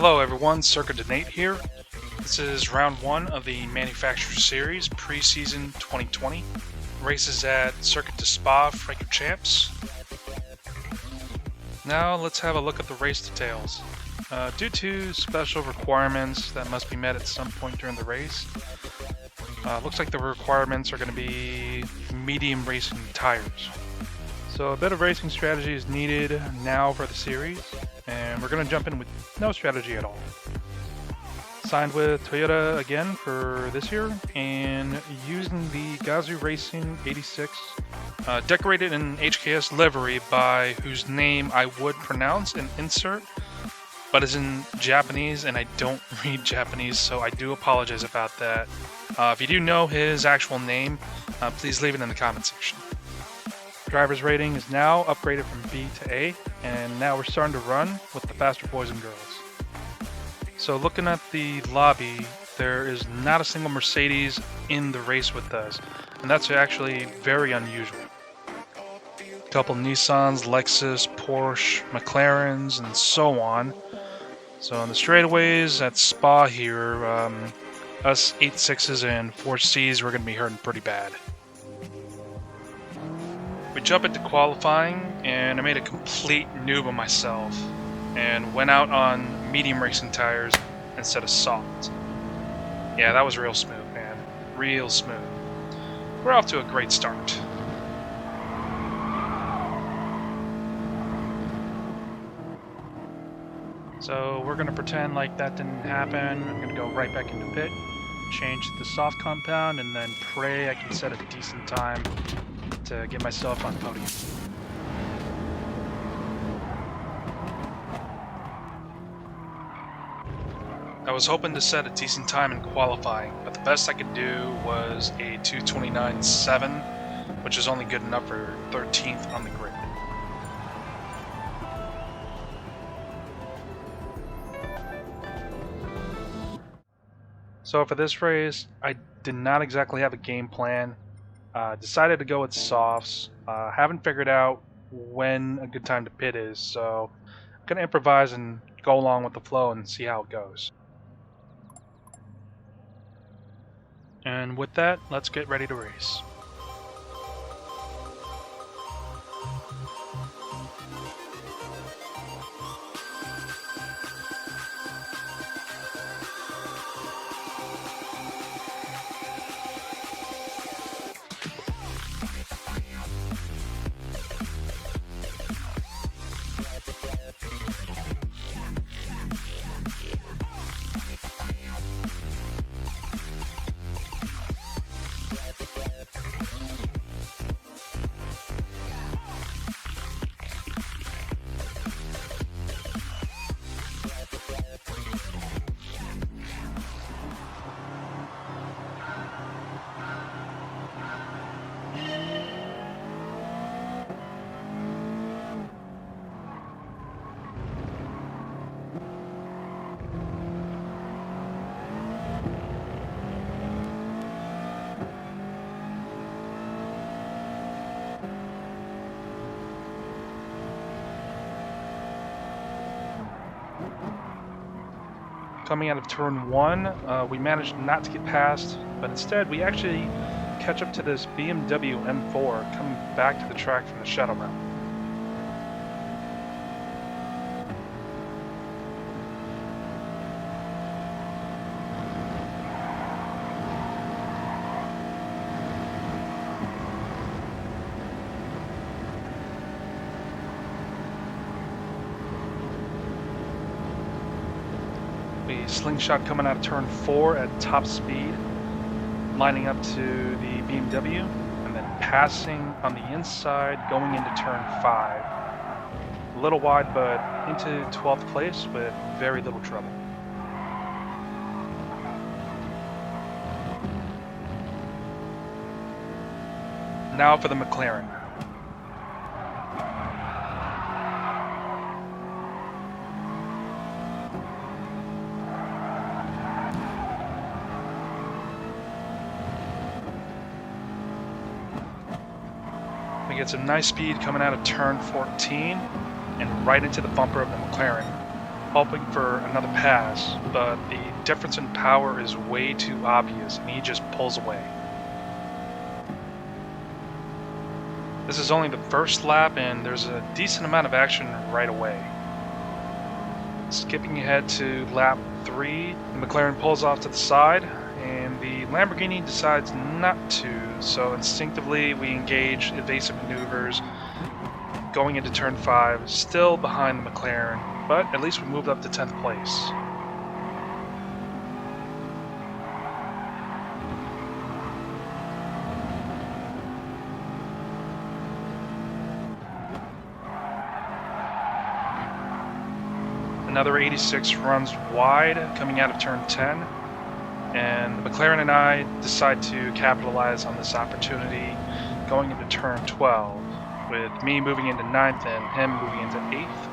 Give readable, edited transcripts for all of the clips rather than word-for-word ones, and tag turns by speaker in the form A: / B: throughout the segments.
A: Hello everyone, Circuit Donate here. This is round 1 of the Manufacturer Series Preseason 2020. Races at Circuit de Spa Francorchamps. Now let's have a look at the race details. Due to special requirements that must be met at some point during the race, looks like the requirements are going to be medium racing tires. So a bit of racing strategy is needed now for the series, and we're going to jump in with no strategy at all. Signed with Toyota again for this year, and using the Gazoo Racing 86, decorated in HKS livery by whose name I would pronounce and insert, but is in Japanese, and I don't read Japanese, so I do apologize about that. If you do know his actual name, please leave it in the comment section. Driver's rating is now upgraded from B to A, and now we're starting to run with the faster boys and girls. So looking at the lobby, there is not a single Mercedes in the race with us, and that's actually very unusual. A couple Nissans, Lexus, Porsche, McLarens, and so on. So on the straightaways at Spa here, us 8.6s and 4Cs, we're going to be hurting pretty bad. We jump into qualifying, and I made a complete noob of myself and went out on medium racing tires instead of soft. Yeah, that was real smooth, man. Real smooth. We're off to a great start. So we're going to pretend like that didn't happen. I'm going to go right back into pit, change the soft compound, and then pray I can set a decent time to get myself on podium. I was hoping to set a decent time in qualifying, but the best I could do was a 2:29.7, which is only good enough for 13th on the grid. So for this race, I did not exactly have a game plan. Decided to go with softs. Haven't figured out when a good time to pit is, so I'm going to improvise and go along with the flow and see how it goes. And with that, let's get ready to race. Coming out of turn 1, we managed not to get past, but instead we actually catch up to this BMW M4 coming back to the track from the Shadow Realm. We slingshot coming out of turn 4 at top speed, lining up to the BMW, and then passing on the inside going into turn 5. A little wide, but into 12th place with very little trouble. Now for the McLaren. We get some nice speed coming out of turn 14 and right into the bumper of the McLaren. hoping for another pass, but the difference in power is way too obvious and he just pulls away. This is only the first lap and there's a decent amount of action right away. Skipping ahead to lap 3, the McLaren pulls off to the side and the Lamborghini decides not to, so instinctively we engage evasive maneuvers going into turn 5, still behind the McLaren, but at least we moved up to 10th place. Another 86 runs wide coming out of turn 10, and the McLaren and I decide to capitalize on this opportunity going into turn 12, with me moving into 9th and him moving into 8th.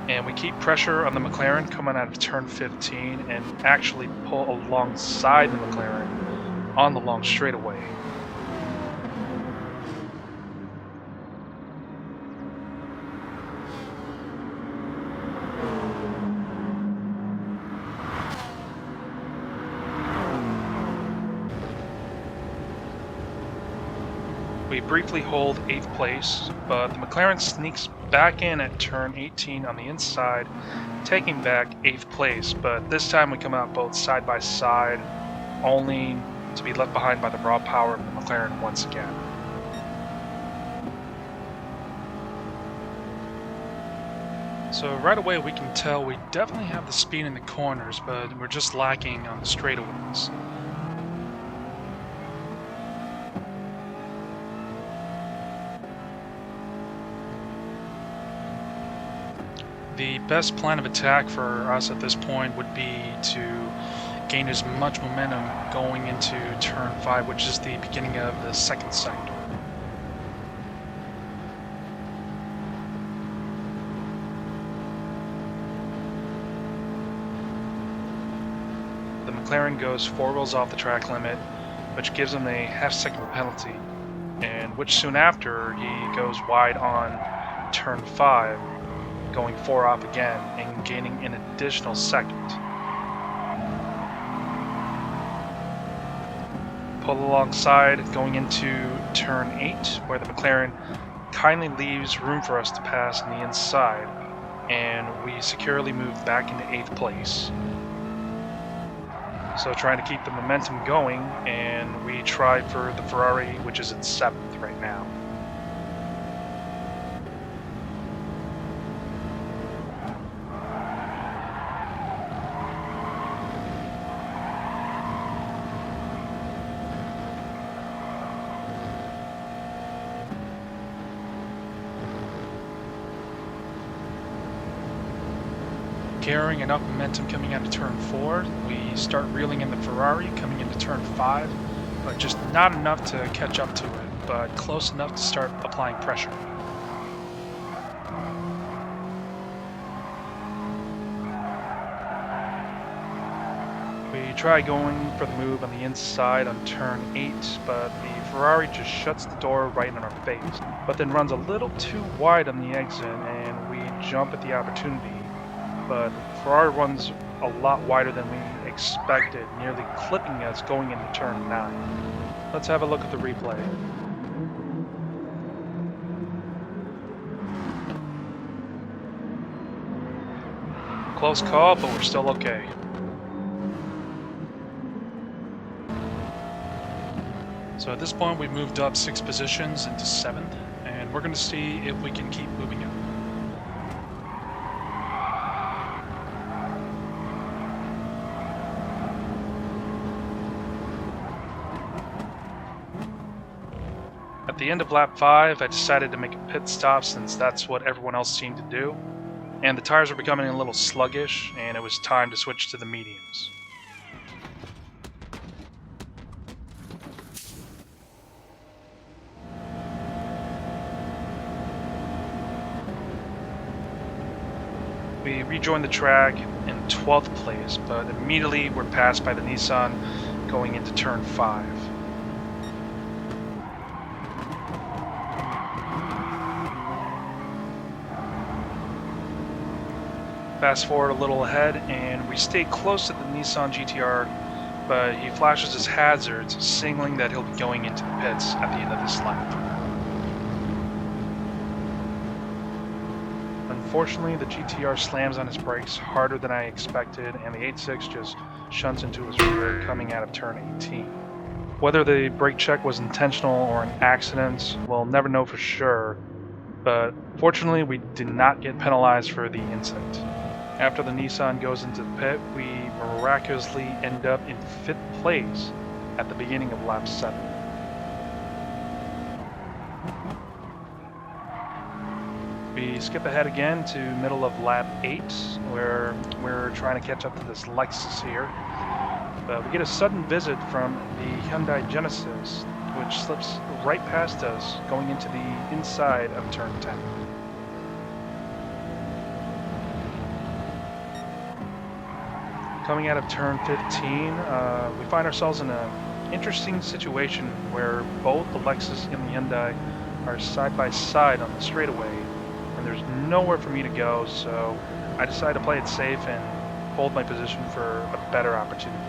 A: And we keep pressure on the McLaren coming out of turn 15 and actually pull alongside the McLaren on the long straightaway. We briefly hold 8th place, but the McLaren sneaks back in at turn 18 on the inside, taking back 8th place, but this time we come out both side by side, only to be left behind by the raw power of the McLaren once again. So right away we can tell we definitely have the speed in the corners, but we're just lacking on the straightaways. The best plan of attack for us at this point would be to gain as much momentum going into turn 5, which is the beginning of the second sector. The McLaren goes 4 wheels off the track limit, which gives him a half-second penalty, and which soon after he goes wide on turn 5, going 4 off again and gaining an additional second. Pull alongside going into turn 8, where the McLaren kindly leaves room for us to pass on the inside, and we securely move back into 8th place. So trying to keep the momentum going, and we try for the Ferrari, which is in 7th right now. Carrying enough momentum coming out of turn 4, we start reeling in the Ferrari coming into turn 5, but just not enough to catch up to it, but close enough to start applying pressure. We try going for the move on the inside on turn 8, but the Ferrari just shuts the door right in our face, but then runs a little too wide on the exit and we jump at the opportunity. But Ferrari runs a lot wider than we expected, nearly clipping us going into turn 9. Let's have a look at the replay. Close call, but we're still okay. So at this point we've moved up 6 positions into 7th, and we're going to see if we can keep moving up. At the end of lap 5, I decided to make a pit stop since that's what everyone else seemed to do, and the tires were becoming a little sluggish, and it was time to switch to the mediums. We rejoined the track in 12th place, but immediately we're passed by the Nissan going into turn 5. Fast forward a little ahead, and we stay close to the Nissan GTR, but he flashes his hazards, signaling that he'll be going into the pits at the end of this lap. Unfortunately, the GTR slams on his brakes harder than I expected, and the 8.6 just shunts into his rear coming out of turn 18. Whether the brake check was intentional or an accident, we'll never know for sure, but fortunately we did not get penalized for the incident. After the Nissan goes into the pit, we miraculously end up in 5th place at the beginning of lap 7. We skip ahead again to middle of lap 8, where we're trying to catch up to this Lexus here. But we get a sudden visit from the Hyundai Genesis, which slips right past us, going into the inside of turn 10. Coming out of turn 15, we find ourselves in an interesting situation where both the Lexus and the Hyundai are side by side on the straightaway, and there's nowhere for me to go, so I decided to play it safe and hold my position for a better opportunity.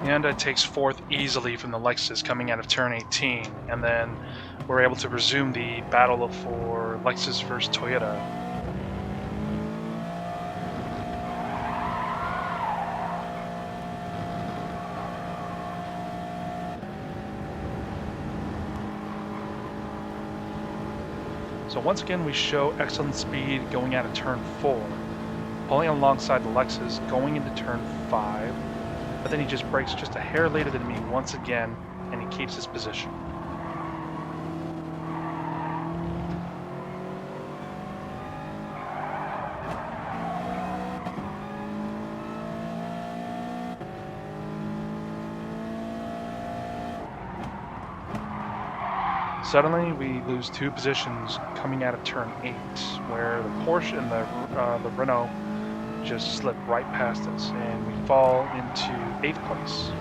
A: Hyundai takes 4th easily from the Lexus coming out of turn 18, and then we're able to resume the battle for Lexus versus Toyota. So once again we show excellent speed going out of turn 4, pulling alongside the Lexus going into turn 5. But then he just brakes just a hair later than me once again, and he keeps his position. Suddenly, we lose 2 positions coming out of turn 8, where the Porsche and the Renault just slip right past us, and we fall into 8th place.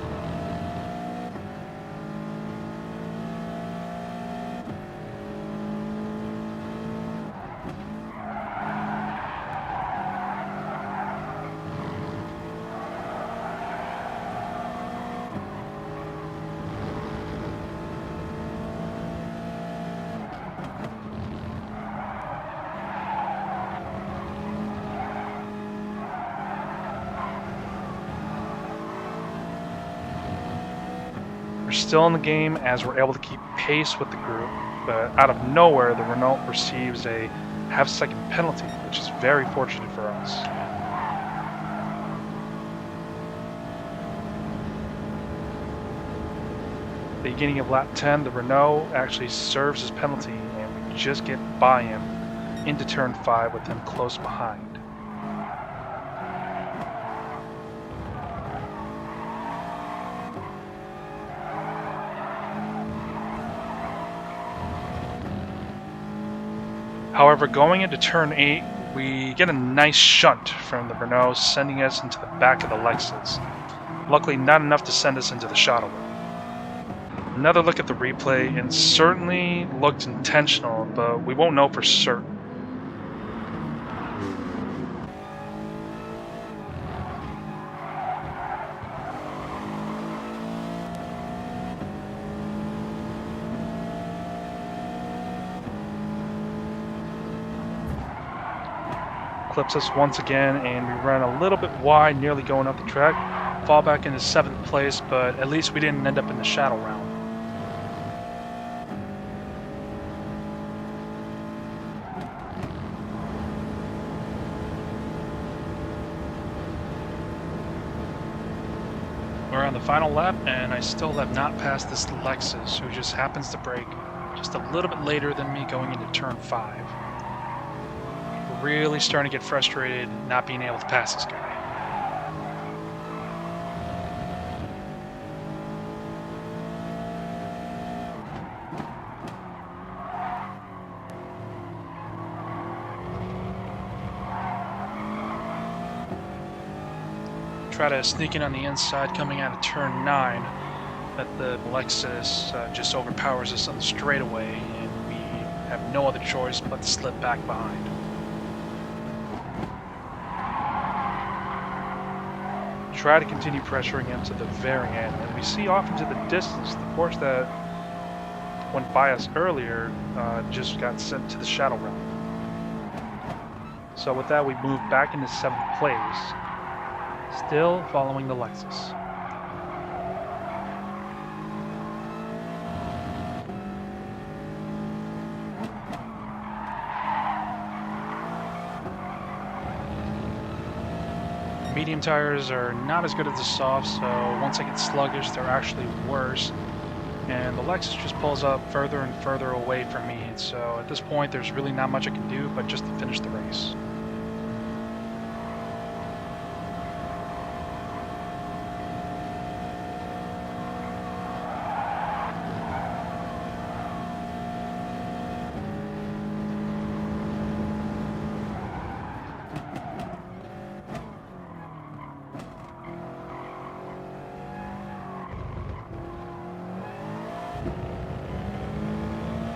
A: We're still in the game as we're able to keep pace with the group, but out of nowhere the Renault receives a half-second penalty, which is very fortunate for us. Beginning of lap 10, the Renault actually serves his penalty, and we just get by him into turn 5 with him close behind. However, going into turn 8, we get a nice shunt from the Renault, sending us into the back of the Lexus. Luckily, not enough to send us into the shuttle. Another look at the replay, and certainly looked intentional, but we won't know for certain. Clips us once again, and we run a little bit wide, nearly going up the track. Fall back into 7th place, but at least we didn't end up in the shadow round. We're on the final lap, and I still have not passed this Lexus, who just happens to brake just a little bit later than me going into turn 5. Really starting to get frustrated not being able to pass this guy. try to sneak in on the inside coming out of turn 9, but the Lexus just overpowers us on the straightaway, and we have no other choice but to slip back behind. Try to continue pressuring him to the very end, and we see off into the distance the Porsche that went by us earlier just got sent to the shadow realm. So with that, we move back into 7th place, still following the Lexus. Medium tires are not as good as the soft, so once I get sluggish, they're actually worse. And the Lexus just pulls up further and further away from me, so at this point there's really not much I can do but just to finish the race.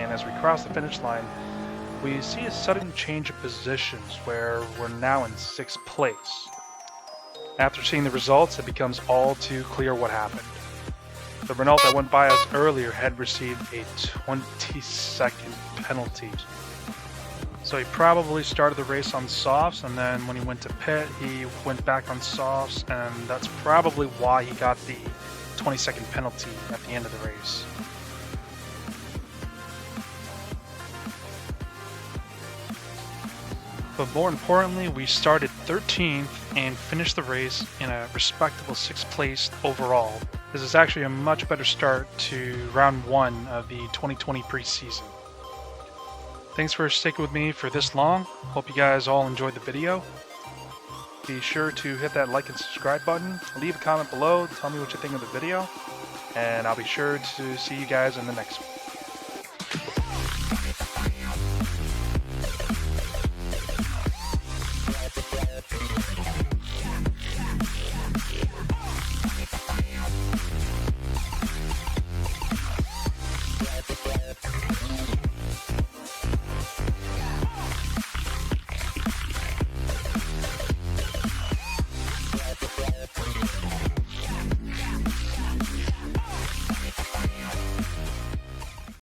A: As we cross the finish line, we see a sudden change of positions where we're now in 6th place. After seeing the results, it becomes all too clear what happened. The Renault that went by us earlier had received a 20-second penalty. So he probably started the race on softs, and then when he went to pit, he went back on softs, and that's probably why he got the 20-second penalty at the end of the race. But more importantly, we started 13th and finished the race in a respectable 6th place overall. This is actually a much better start to round 1 of the 2020 preseason. Thanks for sticking with me for this long. Hope you guys all enjoyed the video. Be sure to hit that like and subscribe button. Leave a comment below, tell me what you think of the video, and I'll be sure to see you guys in the next one.